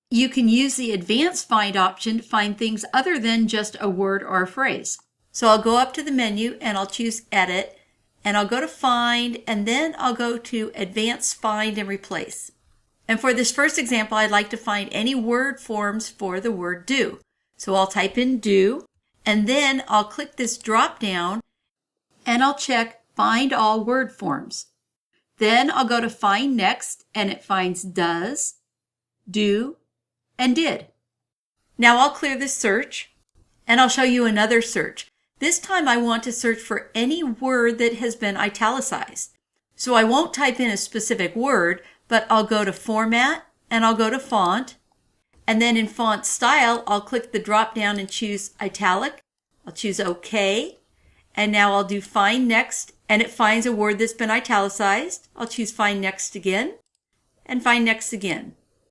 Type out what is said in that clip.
you can use the advanced find option to find things other than just a word or a phrase. So I'll go up to the menu and I'll choose Edit, and I'll go to Find, and then I'll go to Advanced Find and Replace. And for this first example, I'd like to find any word forms for the word do. So I'll type in do, and then I'll click this drop down and I'll check Find All Word Forms. Then I'll go to Find Next, and it finds does, do, and did. Now I'll clear this search, and I'll show you another search. This time I want to search for any word that has been italicized. So I won't type in a specific word, but I'll go to Format, and I'll go to Font, and then in Font Style, I'll click the drop down and choose Italic. I'll choose OK, and now I'll do Find Next, and it finds a word that's been italicized. I'll choose Find Next again, and Find Next again.